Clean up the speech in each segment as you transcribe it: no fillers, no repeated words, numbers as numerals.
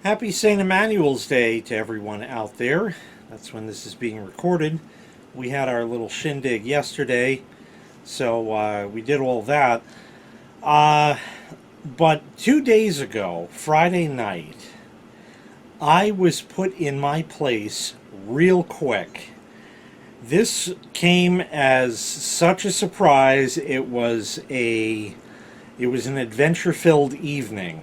Happy St. Emmanuel's Day to everyone out there. That's when this is being recorded. We had our little shindig yesterday, so we did all that. But 2 days ago, Friday night, I was put in my place real quick. This came as such a surprise. It was an adventure-filled evening,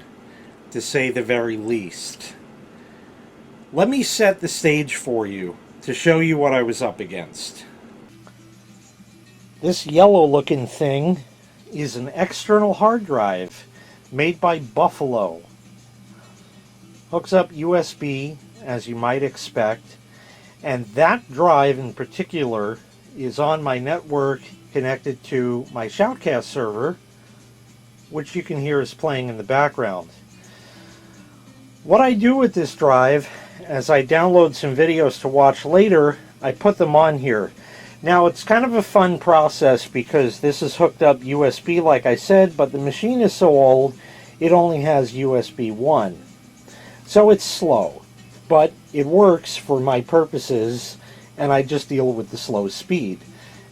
to say the very least. Let me set the stage for you to show you what I was up against. This yellow looking thing is an external hard drive made by Buffalo. Hooks up USB, as you might expect, and that drive in particular is on my network connected to my SHOUTcast server, which you can hear is playing in the background. What I do with this drive, as I download some videos to watch later, I put them on here. Now, it's kind of a fun process because this is hooked up USB, like I said, but the machine is so old, it only has USB 1. So it's slow, but it works for my purposes, and I just deal with the slow speed.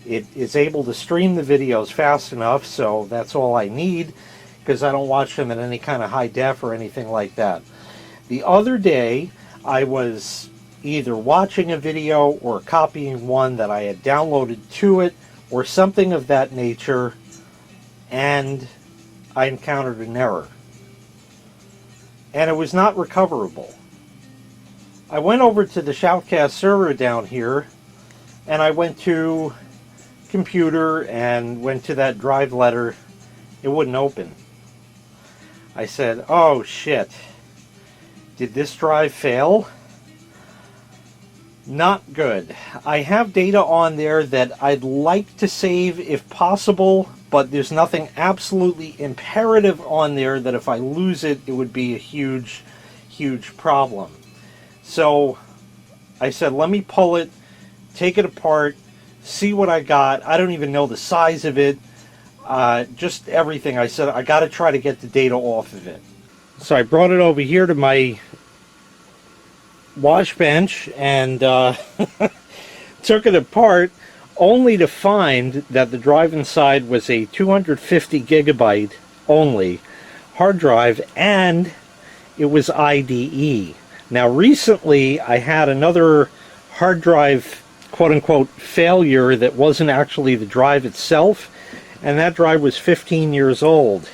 It is able to stream the videos fast enough, so that's all I need, because I don't watch them in any kind of high def or anything like that. The other day, I was either watching a video or copying one that I had downloaded to it, or something of that nature, and I encountered an error. And it was not recoverable. I went over to the SHOUTcast server down here, and I went to computer and went to that drive letter. It wouldn't open. I said, oh shit. Did this drive fail? Not good. I have data on there that I'd like to save if possible, but there's nothing absolutely imperative on there that if I lose it, it would be a huge, huge problem. So I said, let me pull it, take it apart, see what I got. I don't even know the size of it, just everything. I said, I got to try to get the data off of it. So I brought it over here to my wash bench and took it apart, only to find that the drive inside was a 250 gigabyte only hard drive, and it was IDE. Now recently I had another hard drive quote-unquote failure that wasn't actually the drive itself, and that drive was 15 years old.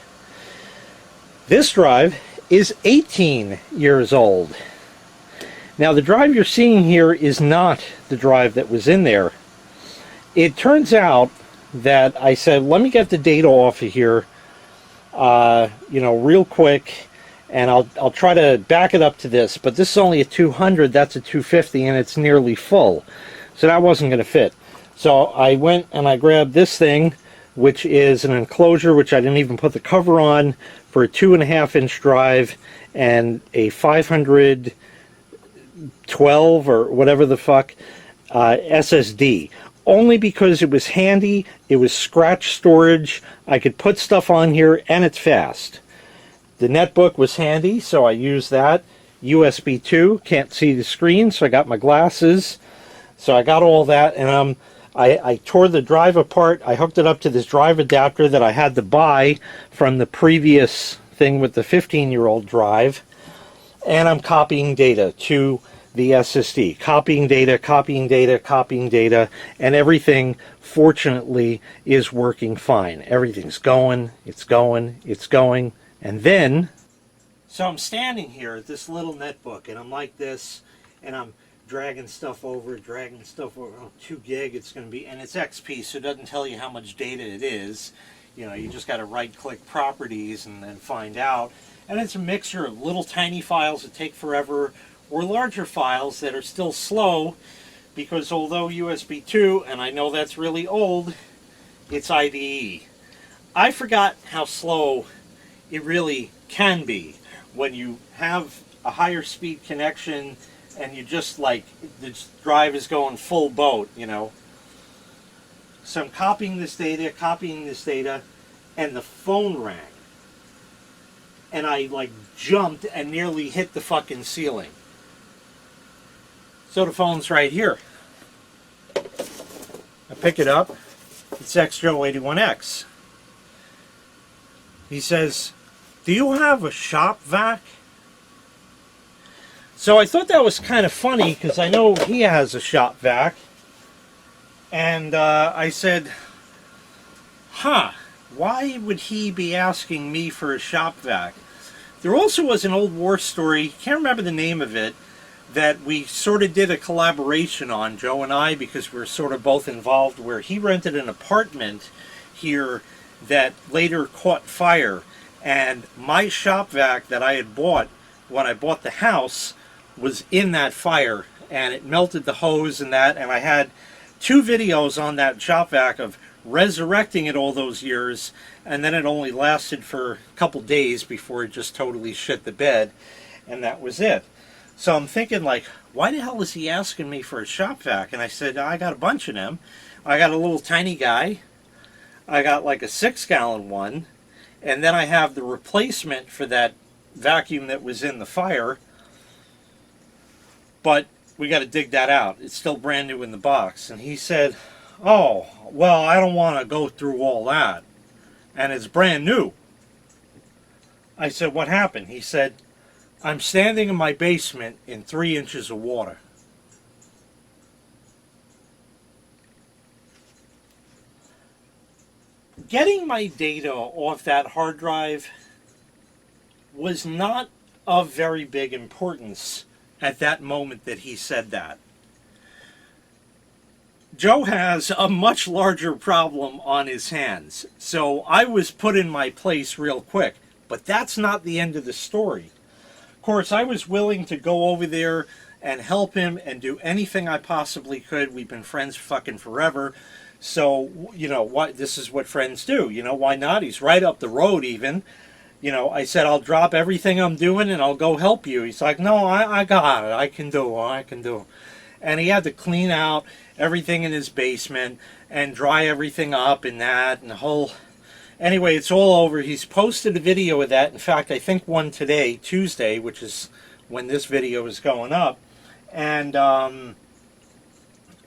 This drive is 18 years old. Now the drive you're seeing here is not the drive that was in there. It turns out that I said, let me get the data off of here, real quick, and I'll try to back it up to this, but this is only a 200, that's a 250, and it's nearly full. So that wasn't going to fit. So I went and I grabbed this thing, which is an enclosure, which I didn't even put the cover on, for a 2.5-inch drive and a 512 or whatever the fuck SSD. Only because it was handy, it was scratch storage, I could put stuff on here, and it's fast. The netbook was handy, so I used that. USB 2, can't see the screen, so I got my glasses. So I got all that, and I tore the drive apart. I hooked it up to this drive adapter that I had to buy from the previous thing with the 15-year-old drive, and I'm copying data to the SSD. Copying data, copying data, copying data, and everything, fortunately, is working fine. Everything's going, it's going, it's going, and then... So I'm standing here at this little netbook, and I'm like this, and I'm dragging stuff over, oh, 2 gig it's going to be, and it's XP, so it doesn't tell you how much data it is. You know, you just got to right-click properties and then find out. And it's a mixture of little tiny files that take forever, or larger files that are still slow, because although USB 2, and I know that's really old, it's IDE. I forgot how slow it really can be when you have a higher speed connection and you just like, the drive is going full boat, you know. So I'm copying this data, and the phone rang. and I like jumped and nearly hit the fucking ceiling. So the phone's right here. I pick it up. It's XJoe81X. He says, "Do you have a shop vac?" So I thought that was kind of funny because I know he has a shop vac. And I said, huh, why would he be asking me for a shop vac? There also was an old war story, can't remember the name of it, that we sort of did a collaboration on, Joe and I, because we were sort of both involved, where he rented an apartment here that later caught fire. And my shop vac that I had bought when I bought the house was in that fire, and it melted the hose and that, and I had 2 videos on that shop vac of resurrecting it all those years, and then it only lasted for a couple days before it just totally shit the bed, and that was it. So I'm thinking, like, why the hell is he asking me for a shop vac? And I said, I got a bunch of them. I got a little tiny guy. I got like a 6-gallon one, and then I have the replacement for that vacuum that was in the fire. But we got to dig that out. It's still brand new in the box. And he said, oh, well, I don't want to go through all that. And it's brand new. I said, what happened? He said, I'm standing in my basement in 3 inches of water. Getting my data off that hard drive was not of very big importance at that moment that he said that. Joe has a much larger problem on his hands, so I was put in my place real quick. But that's not the end of the story. Of course, I was willing to go over there and help him and do anything I possibly could. We've been friends fucking forever. So, you know, what? This is what friends do. You know, why not? He's right up the road even. You know, I said, I'll drop everything I'm doing and I'll go help you. He's like, no, I got it. I can do it. And he had to clean out everything in his basement and dry everything up and that and the whole... Anyway, it's all over. He's posted a video of that. In fact, I think one today, Tuesday, which is when this video is going up. And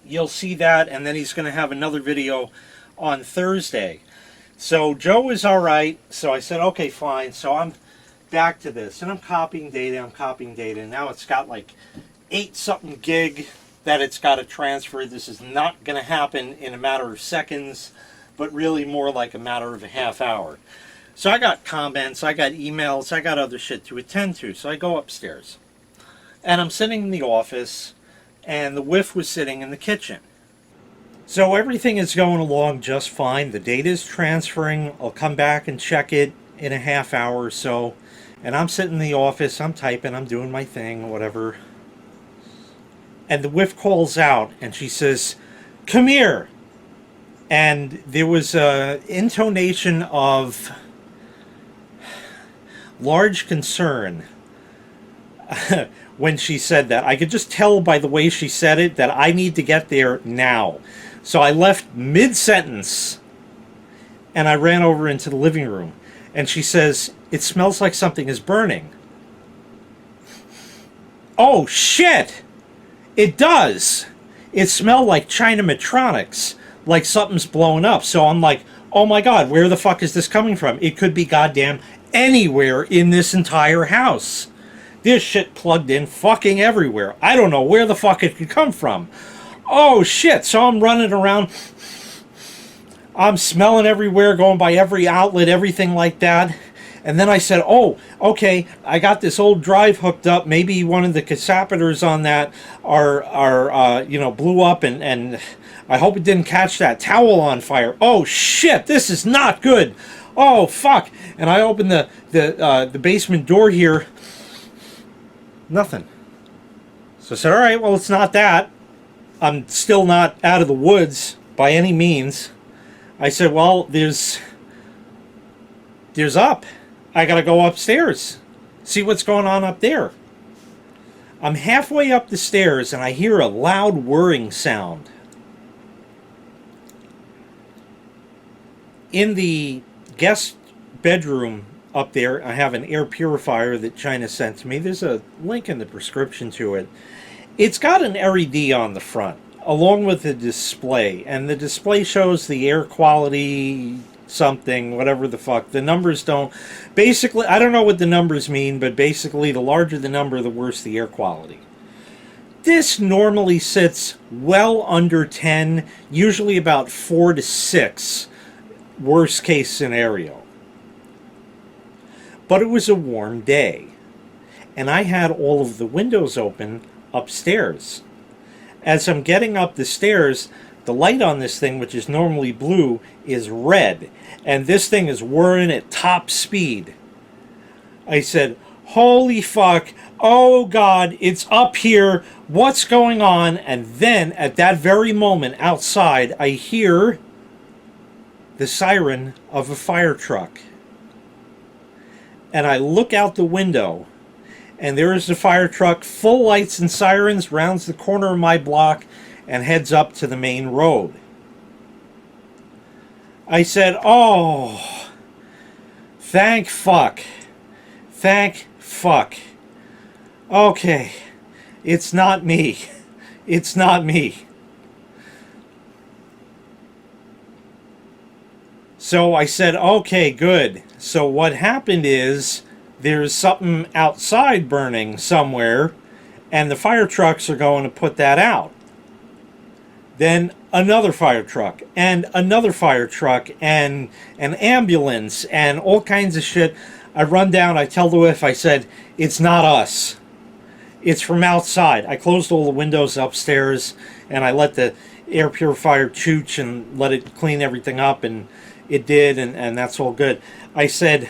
you'll see that. And then he's going to have another video on Thursday. So Joe is all right. So I said, okay, fine. So I'm back to this. And I'm copying data. And now it's got like 8-something gig that it's got to transfer. This is not going to happen in a matter of seconds, but really more like a matter of a half hour. So I got comments, I got emails, I got other shit to attend to. So I go upstairs. And I'm sitting in the office, and the whiff was sitting in the kitchen. So everything is going along just fine. The data is transferring. I'll come back and check it in a half hour or so. And I'm sitting in the office, I'm typing, I'm doing my thing, whatever. And the whiff calls out, and she says, come here. And there was an intonation of large concern when she said that. I could just tell by the way she said it that I need to get there now. So I left mid-sentence and I ran over into the living room. And she says, it smells like something is burning. Oh, shit! It does! It smelled like Chinametronics. Like something's blowing up. So I'm like, oh my god, where the fuck is this coming from? It could be goddamn anywhere in this entire house. This shit plugged in fucking everywhere. I don't know where the fuck it could come from. Oh shit, so I'm running around. I'm smelling everywhere, going by every outlet, everything like that. And then I said, oh, okay, I got this old drive hooked up. Maybe one of the capacitors on that blew up and I hope it didn't catch that towel on fire. Oh shit, this is not good. Oh fuck. And I opened the basement door here. Nothing. So I said, all right, well, it's not that. I'm still not out of the woods by any means. I said, well, there's up. I gotta go upstairs, see what's going on up there. I'm halfway up the stairs and I hear a loud whirring sound. In the guest bedroom up there. I have an air purifier that China sent to me. There's a link in the prescription to it. It's got an LED on the front, along with the display. And the display shows the air quality, something, whatever the fuck. The numbers don't... Basically, I don't know what the numbers mean, but basically the larger the number, the worse the air quality. This normally sits well under 10, usually about 4 to 6, worst case scenario. But it was a warm day, and I had all of the windows open upstairs. As I'm getting up the stairs, the light on this thing, which is normally blue, is red, and this thing is whirring at top speed. I said, holy fuck, oh God, it's up here, what's going on? And then, at that very moment, outside, I hear the siren of a fire truck. And I look out the window, and there is the fire truck, full lights and sirens, rounds the corner of my block, and heads up to the main road. I said, oh, thank fuck. Thank fuck. Okay, it's not me. It's not me. So I said, okay, good. So what happened is there's something outside burning somewhere, and the fire trucks are going to put that out. Then another fire truck, and another fire truck, and an ambulance, and all kinds of shit. I run down, I tell the wife, I said, it's not us. It's from outside. I closed all the windows upstairs, and I let the air purifier chooch and let it clean everything up, and it did, and that's all good. I said,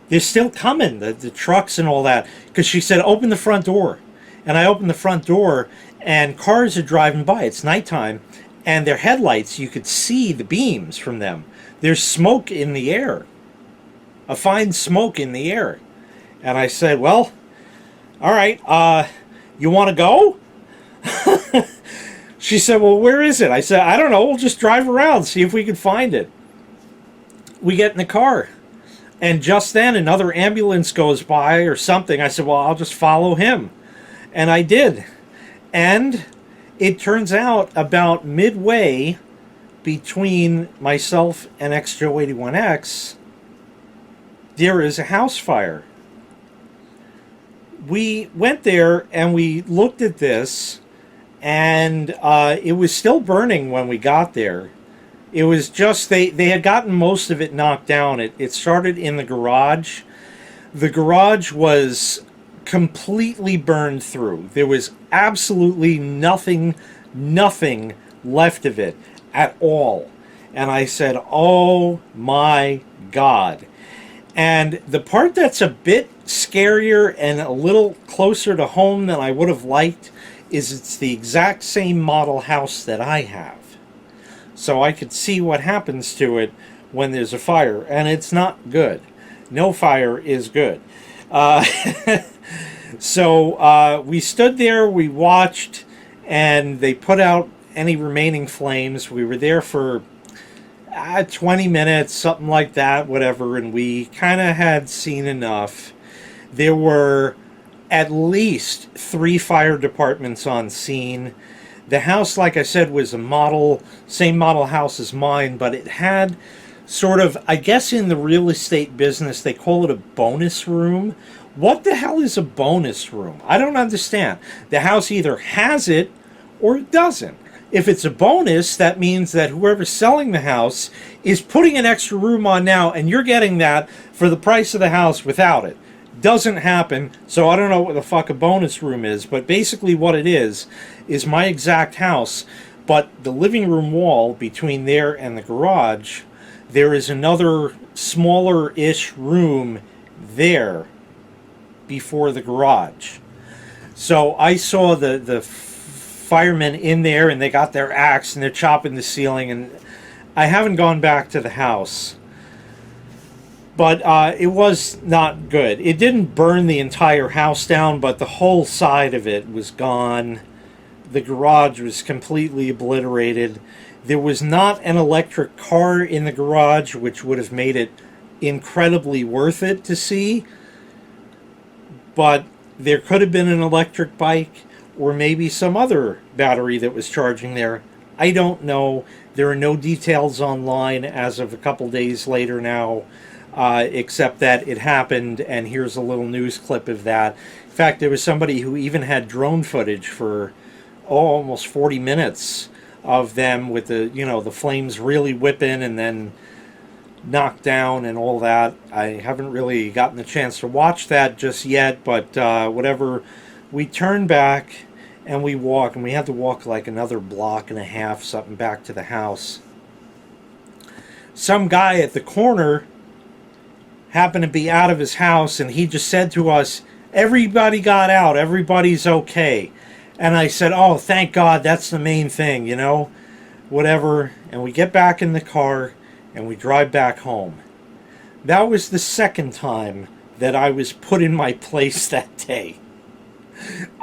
they're still coming, the trucks and all that. Because she said, open the front door. And I opened the front door, and cars are driving by. It's nighttime, and their headlights, you could see the beams from them. There's smoke in the air. A fine smoke in the air. And I said, well, all right, you want to go? She said, well, where is it? I said, I don't know, we'll just drive around, see if we can find it. We get in the car, and just then another ambulance goes by or something. I said, well, I'll just follow him. And I did. And it turns out about midway between myself and XJO81X, there is a house fire. We went there and we looked at this, and it was still burning when we got there. It was just, they had gotten most of it knocked down. It started in the garage. The garage was completely burned through. There was absolutely nothing left of it at all. And I said, oh my God. And the part that's a bit scarier and a little closer to home than I would have liked is it's the exact same model house that I have. So I could see what happens to it when there's a fire, and it's not good. No fire is good. So we stood there, we watched, and they put out any remaining flames. We were there for 20 minutes, something like that, whatever, and we kind of had seen enough. There were at least 3 fire departments on scene. The house, like I said, was a model, same model house as mine, but it had sort of, I guess in the real estate business, they call it a bonus room. What the hell is a bonus room? I don't understand. The house either has it or it doesn't. If it's a bonus, that means that whoever's selling the house is putting an extra room on now, and you're getting that for the price of the house without it. Doesn't happen, so I don't know what the fuck a bonus room is, but basically what it is my exact house, but the living room wall between there and the garage, there is another smaller-ish room there before the garage. So I saw the firemen in there, and they got their axe, and they're chopping the ceiling, and I haven't gone back to the house. But it was not good. It didn't burn the entire house down, but the whole side of it was gone. The garage was completely obliterated. There was not an electric car in the garage, which would have made it incredibly worth it to see, but there could have been an electric bike or maybe some other battery that was charging there. I don't know. There are no details online as of a couple days later now, except that it happened, and here's a little news clip of that. In fact, there was somebody who even had drone footage for almost 40 minutes of them with the flames really whipping and then knocked down and all that. I haven't really gotten the chance to watch that just yet, but whatever. We turned back and we walk, and we had to walk like another block and a half, something, back to the house. Some guy at the corner happened to be out of his house, and he just said to us, "Everybody got out, everybody's okay." And I said, "Oh, thank God, that's the main thing, whatever." And we get back in the car and we drive back home. That was the second time that I was put in my place that day.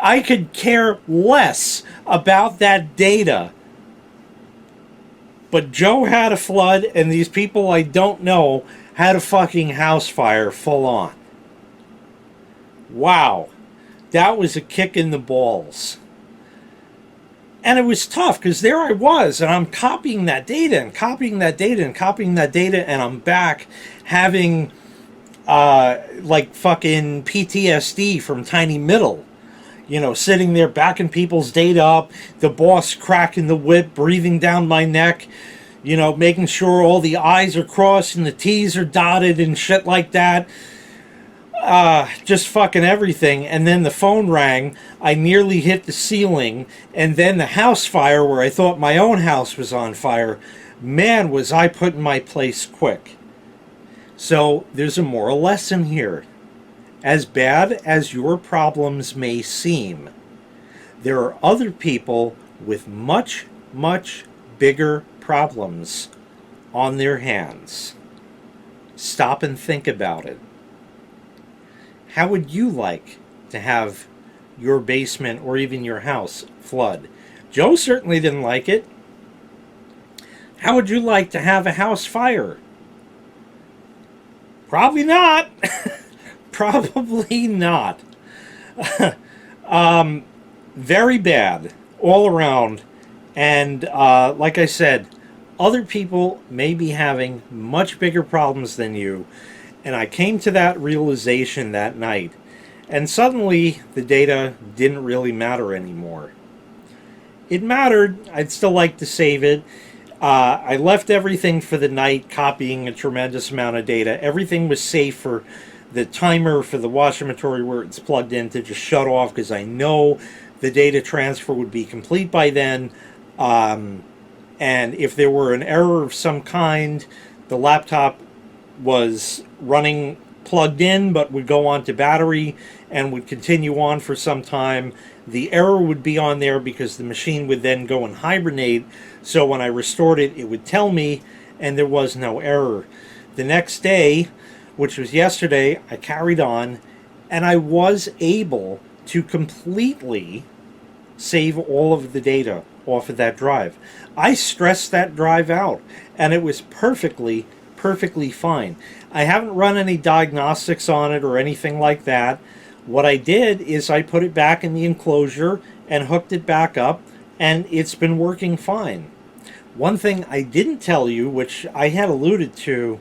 I could care less about that data. But Joe had a flood, and these people I don't know had a fucking house fire full on. Wow. That was a kick in the balls. And it was tough, because there I was, and I'm copying that data, and copying that data, and copying that data, and I'm back having, like, fucking PTSD from Tiny Middle. Sitting there backing people's data up, the boss cracking the whip, breathing down my neck, making sure all the I's are crossed and the T's are dotted and shit like that. Just fucking everything. And then the phone rang, I nearly hit the ceiling, and then the house fire where I thought my own house was on fire. Man, was I put in my place quick. So there's a moral lesson here. As bad as your problems may seem, there are other people with much, much bigger problems on their hands. Stop and think about it. How would you like to have your basement or even your house flood? Joe certainly didn't like it. How would you like to have a house fire? Probably not. Probably not. Very bad all around. And like I said, other people may be having much bigger problems than you. And I came to that realization that night. And suddenly the data didn't really matter anymore. It mattered. I'd still like to save it. I left everything for the night, copying a tremendous amount of data. Everything was safe for the timer for the washer inventory where it's plugged in to just shut off, because I know the data transfer would be complete by then. And if there were an error of some kind, the laptop was running plugged in but would go on to battery and would continue on for some time. The error would be on there because the machine would then go and hibernate. So when I restored it, it would tell me, and there was no error. The next day, which was yesterday, I carried on, and I was able to completely save all of the data off of that drive. I stressed that drive out, and it was perfectly fine. I haven't run any diagnostics on it or anything like that. What I did is I put it back in the enclosure and hooked it back up, and it's been working fine. One thing I didn't tell you, which I had alluded to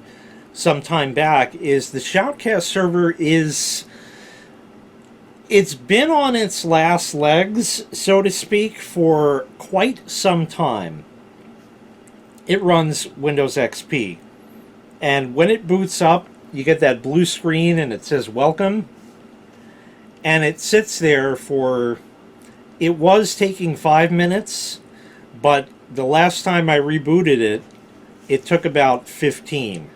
some time back, is the SHOUTcast server it's been on its last legs, so to speak, for quite some time. It runs Windows XP. And when it boots up, you get that blue screen and it says welcome. And it sits there for, it was taking 5 minutes, but the last time I rebooted it, it took about 15.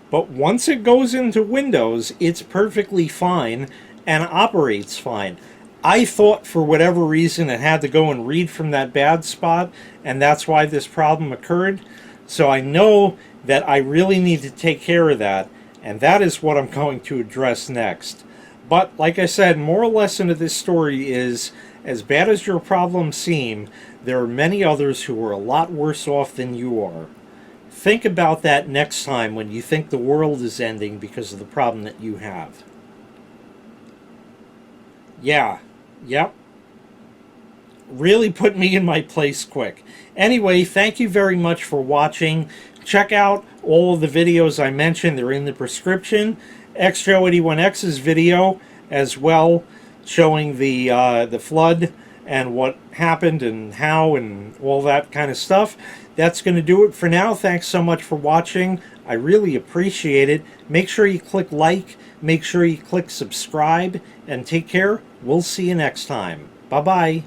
But once it goes into Windows, it's perfectly fine and operates fine. I thought for whatever reason it had to go and read from that bad spot, and that's why this problem occurred. So I know that I really need to take care of that, and that is what I'm going to address next. But like I said, moral lesson of this story is, as bad as your problems seem, there are many others who are a lot worse off than you are. Think about that next time when you think the world is ending because of the problem that you have. Yeah, yep. Really put me in my place quick. Anyway, thank you very much for watching. Check out all of the videos I mentioned. They're in the prescription. XJoe81X's video as well, showing the flood and what happened and how and all that kind of stuff. That's going to do it for now. Thanks so much for watching. I really appreciate it. Make sure you click like, make sure you click subscribe, and take care. We'll see you next time. Bye-bye.